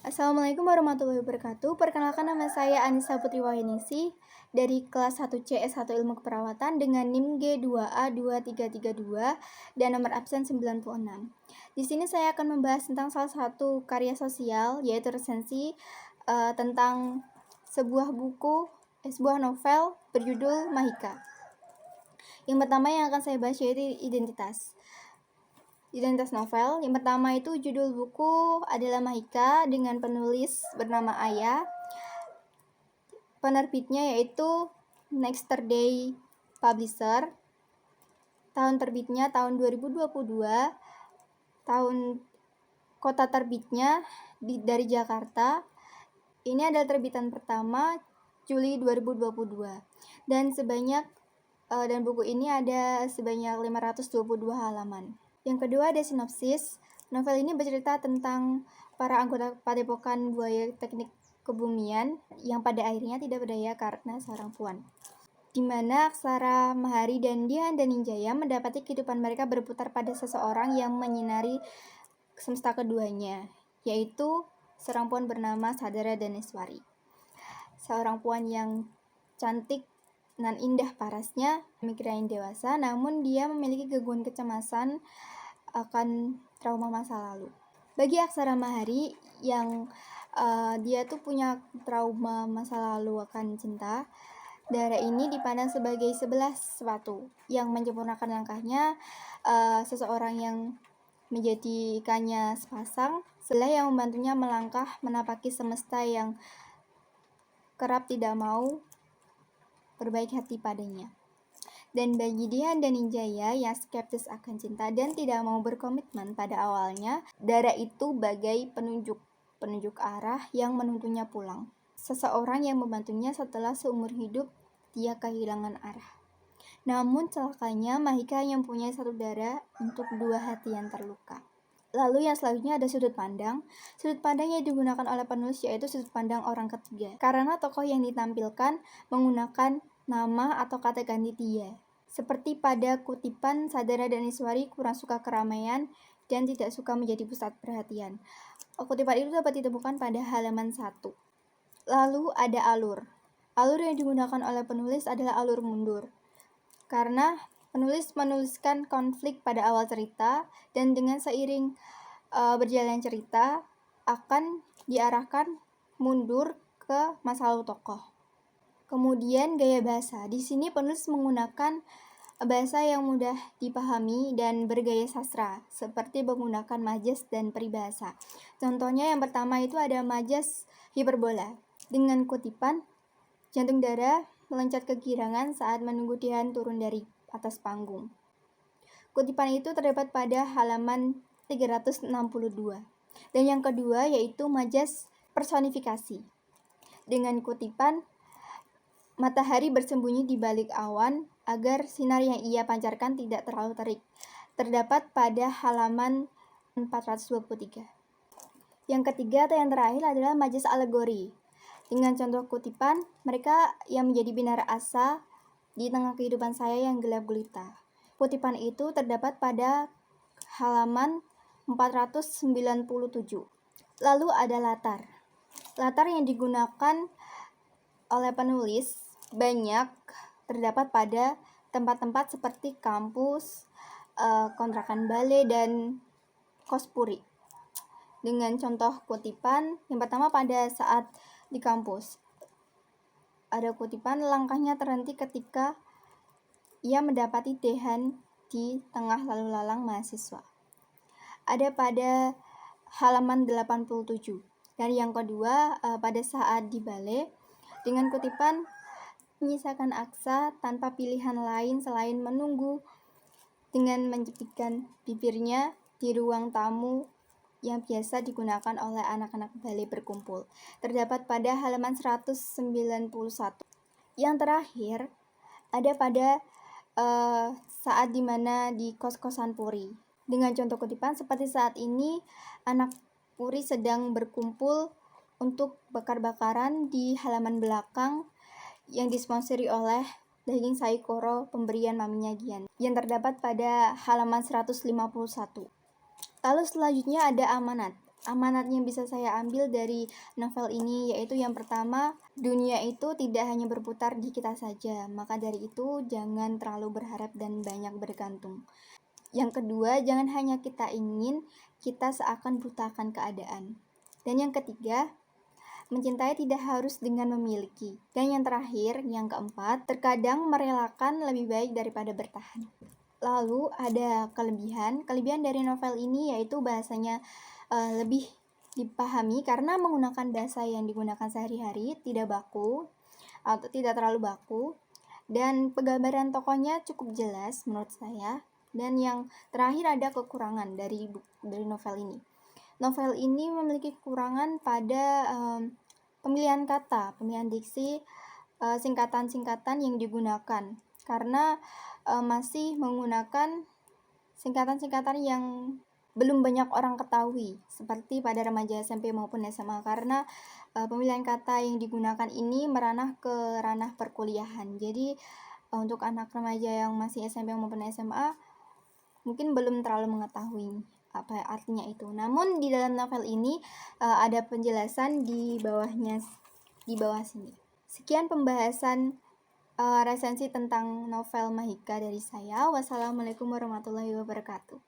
Assalamualaikum warahmatullahi wabarakatuh. Perkenalkan, nama saya Anissa Putri Wahyuningsih dari kelas 1C S1 Ilmu Keperawatan dengan NIM G2A2332 dan nomor absen 96. Di sini saya akan membahas tentang salah satu karya sosial, yaitu resensi tentang sebuah novel berjudul Mahika. Yang pertama yang akan saya bahas yaitu identitas novel. Yang pertama itu judul buku adalah Mahika dengan penulis bernama Aya. Penerbitnya yaitu Nexterday Publisher. Tahun terbitnya tahun 2022. Kota terbitnya dari Jakarta. Ini adalah terbitan pertama Juli 2022. Dan buku ini ada sebanyak 522 halaman. Yang kedua ada sinopsis. Novel ini bercerita tentang para anggota Padepokan Buaya Teknik Kebumian yang pada akhirnya tidak berdaya karena sarang puan. Di mana Aksara, Mahari, dan Dian dan Ninjaya mendapati kehidupan mereka berputar pada seseorang yang menyinari semesta keduanya, yaitu seorang puan bernama Sadara Daneswari. Seorang puan yang cantik dan indah parasnya, pemikiran dewasa, namun dia memiliki gangguan kecemasan akan trauma masa lalu. Bagi Aksara Mahari yang dia tuh punya trauma masa lalu akan cinta, daerah ini dipandang sebagai sebelah sepatu yang menyempurnakan langkahnya, seseorang yang menjadikannya sepasang, sebelah yang membantunya melangkah menapaki semesta yang kerap tidak mau berbaik hati padanya. Dan bagi Dian dan Ninjaya yang skeptis akan cinta dan tidak mau berkomitmen pada awalnya, darah itu bagai penunjuk arah yang menuntunnya pulang. Seseorang yang membantunya setelah seumur hidup dia kehilangan arah. Namun celakanya Mahika yang punya satu darah untuk dua hati yang terluka. Lalu yang selanjutnya ada sudut pandang. Sudut pandang yang digunakan oleh penulis yaitu sudut pandang orang ketiga. Karena tokoh yang ditampilkan menggunakan nama atau kata ganti dia. Seperti pada kutipan, Sadara Daneswari kurang suka keramaian dan tidak suka menjadi pusat perhatian. Kutipan itu dapat ditemukan pada halaman 1. Lalu ada alur. Alur yang digunakan oleh penulis adalah alur mundur. Karena penulis menuliskan konflik pada awal cerita dan dengan seiring berjalan cerita akan diarahkan mundur ke masa lalu tokoh. Kemudian gaya bahasa. Di sini penulis menggunakan bahasa yang mudah dipahami dan bergaya sastra, seperti menggunakan majas dan peribahasa. Contohnya yang pertama itu ada majas hiperbola dengan kutipan, jantung darah meloncat kegirangan saat menunggu Dian turun dari atas panggung. Kutipan itu terdapat pada halaman 362. Dan yang kedua yaitu majas personifikasi dengan kutipan, matahari bersembunyi di balik awan agar sinar yang ia pancarkan tidak terlalu terik. Terdapat pada halaman 423. Yang ketiga atau yang terakhir adalah majas alegori. Dengan contoh kutipan, mereka yang menjadi binar asa di tengah kehidupan saya yang gelap gulita. Kutipan itu terdapat pada halaman 497. Lalu ada latar. Latar yang digunakan oleh penulis banyak terdapat pada tempat-tempat seperti kampus, kontrakan balai, dan kos puri. Dengan contoh kutipan, yang pertama pada saat di kampus. Ada kutipan, langkahnya terhenti ketika ia mendapati Dehan di tengah lalu lalang mahasiswa. Ada pada halaman 87. Dan yang kedua, pada saat di balai, dengan kutipan, menyisakan aksa tanpa pilihan lain selain menunggu dengan menjepitkan bibirnya di ruang tamu yang biasa digunakan oleh anak-anak balai berkumpul. Terdapat pada halaman 191. Yang terakhir ada pada saat dimana di kos-kosan puri. Dengan contoh kutipan seperti saat ini anak puri sedang berkumpul untuk bakar-bakaran di halaman belakang yang disponsori oleh daging saikoro pemberian maminya Gian yang terdapat pada halaman 151. Lalu selanjutnya ada amanat. amanat yang bisa saya ambil dari novel ini yaitu yang pertama, dunia itu tidak hanya berputar di kita saja, maka dari itu jangan terlalu berharap dan banyak bergantung. Yang kedua, jangan hanya kita ingin, kita seakan butakan keadaan. Dan yang ketiga, mencintai tidak harus dengan memiliki. Dan yang terakhir, yang keempat, terkadang merelakan lebih baik daripada bertahan. Lalu ada kelebihan dari novel ini yaitu bahasanya lebih dipahami karena menggunakan bahasa yang digunakan sehari-hari, tidak baku atau tidak terlalu baku, dan penggambaran tokohnya cukup jelas menurut saya. Dan yang terakhir ada kekurangan dari novel ini. Novel ini memiliki kekurangan pada pemilihan kata, pemilihan diksi, singkatan-singkatan yang digunakan karena masih menggunakan singkatan-singkatan yang belum banyak orang ketahui seperti pada remaja SMP maupun SMA karena pemilihan kata yang digunakan ini meranah ke ranah perkuliahan. Jadi untuk anak remaja yang masih SMP maupun SMA mungkin belum terlalu mengetahui apa artinya itu. Namun di dalam novel ini ada penjelasan di bawah sini. Sekian pembahasan resensi tentang novel Mahika dari saya. Wassalamualaikum warahmatullahi wabarakatuh.